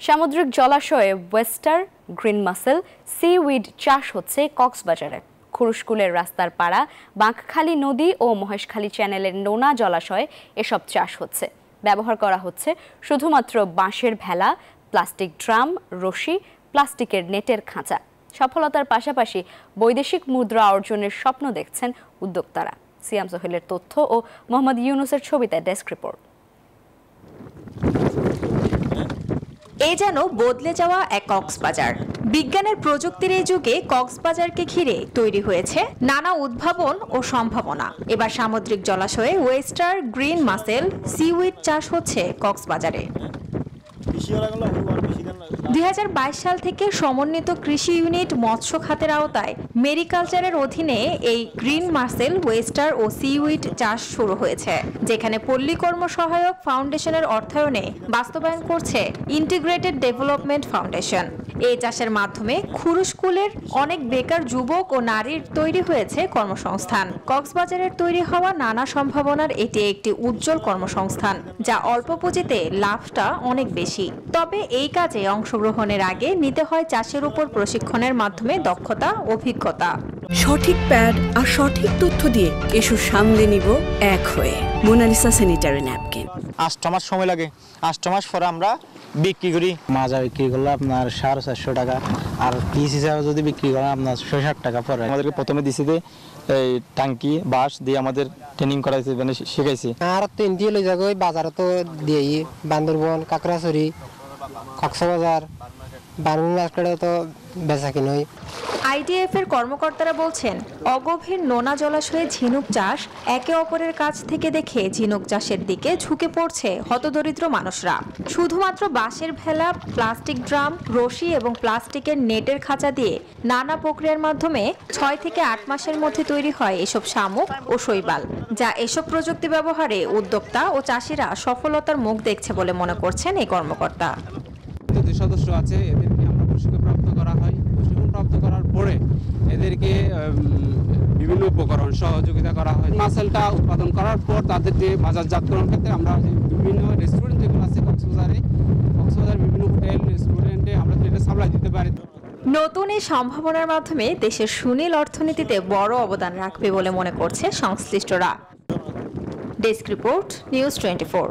সামুদ্রিক জলাশয়ে oyster, green muscle, seaweed চাষ হচ্ছে কক্সবাজারে। খুরুশকুলের রাস্তার পাড়া, বাঁকখালী নদী ও মহেশখালী চ্যানেলের নোনা জলাশয়ে এসব চাষ হচ্ছে। ব্যবহার করা হচ্ছে শুধুমাত্র বাঁশের ভেলা, প্লাস্টিক ড্রাম, রশি, প্লাস্টিকের নেটের খাঁচা। সফলতার পাশাপাশি বৈদেশিক মুদ্রা অর্জনের স্বপ্ন দেখছেন উদ্যোক্তারা। সিয়াম সোহেলের তথ্য ও মোহাম্মদ ইউনুসের ছবিতে ডেস্ক রিপোর্ট। এ যেন বদলে যাওয়া এক কক্সবাজার। বিজ্ঞানের প্রযুক্তির এই যুগে কক্সবাজারকে ঘিরে তৈরি হয়েছে নানা উদ্ভাবন ও সম্ভাবনা। এবার সামুদ্রিক জলাশয়ে ওয়েস্টার, গ্রিন মাসেল, সিউইড চাষ হচ্ছে কক্সবাজারে। 2022 সাল থেকে সমন্বিত কৃষি ইউনিট মৎস্য খাতের আওতায় মেরিকালচারের অধীনে এই গ্রিন মাসেল, ওয়েস্টার ও সিউইড চাষ শুরু হয়েছে, যেখানে পল্লী কর্ম সহায়ক ফাউন্ডেশনের অর্থায়নে বাস্তবায়ন করছে ইন্টিগ্রেটেড ডেভেলপমেন্ট ফাউন্ডেশন। এই চাষের মাধ্যমে খুরুশকুলের অনেক বেকার যুবক ও নারীর তৈরি হয়েছে কর্মসংস্থান। কক্সবাজারের তৈরি হওয়া নানা সম্ভাবনার এটি একটি উজ্জ্বল কর্মসংস্থান, যা অল্প পুঁজিতে লাভটা অনেক বেশি। তবে এই কাজে অংশগ্রহণের আগে নিতে হয় চাষের উপর প্রশিক্ষণের মাধ্যমে দক্ষতা, অভিজ্ঞতা। সঠিক প্যাড আর সঠিক তথ্য দিয়ে এসব সামলে নিব এক হয়ে। Mona Lisa sanitary napkin. 8 মাস সময় লাগে। 8 মাস পরে আমরা বিক্রি করি। মাজা বিক্রি করলে আপনার 450 টাকা, আর পিস হিসাবে যদি বিক্রি করেন আপনার 660 টাকা পড়ে। আমাদেরকে প্রথমে দিছে এই টাঙ্কি বাঁশ দিয়ে আমাদের ট্রেনিং করাইছে, মানে শিখাইছে। আর 3 দিয়ে লই যাগো বাজারে তো দিই, বান্দরবন, কাকড়াছড়ি, কক্সবাজার, বারমুন মার্কেটে তো বেচা কিনা হয়। আইডিএফ এর কর্মকর্তারা বলছেন, অগভীর নোনা জলাশয়ে ঝিনুক চাষ একে অপরের কাছ থেকে দেখে ঝিনুক চাষের দিকে ঝুঁকে পড়ছে হতদরিদ্র মানুষরা। শুধুমাত্র বাঁশের ভেলা, প্লাস্টিক ড্রাম, রশি এবং প্লাস্টিকের নেটের খাঁচা দিয়ে নানা প্রক্রিয়ার মাধ্যমে 6 থেকে 8 মাসের মধ্যে তৈরি হয় এসব শামুক ও শৈবাল, যা এসব প্রযুক্তি ব্যবহারে উদ্যোক্তা ও চাষিরা সফলতার মুখ দেখছে বলে মনে করছেন এই কর্মকর্তা। যে সদস্য আছে এদেরকে আমরা প্রশিক্ষণপ্রাপ্ত করা হয়। প্রশিক্ষণপ্রাপ্ত করার পরে এদেরকে বিভিন্ন উপকরণ সহযোগিতা করা হয়। মাসেলটা উৎপাদন করার পর তাদেরকে বাজারজাতকরণ ক্ষেত্রে আমরা বিভিন্ন রেস্টুরেন্ট যেগুলো আছে কক্সবাজার বিভিন্ন হোটেল রেস্টুরেন্টে আমরা এটা সাপ্লাই দিতে পারি। নতুন এই সম্ভাবনার মাধ্যমে দেশের সুনীল অর্থনীতিতে বড় অবদান রাখবে বলে মনে করছে সংশ্লিষ্টরা। Desk report, news 24।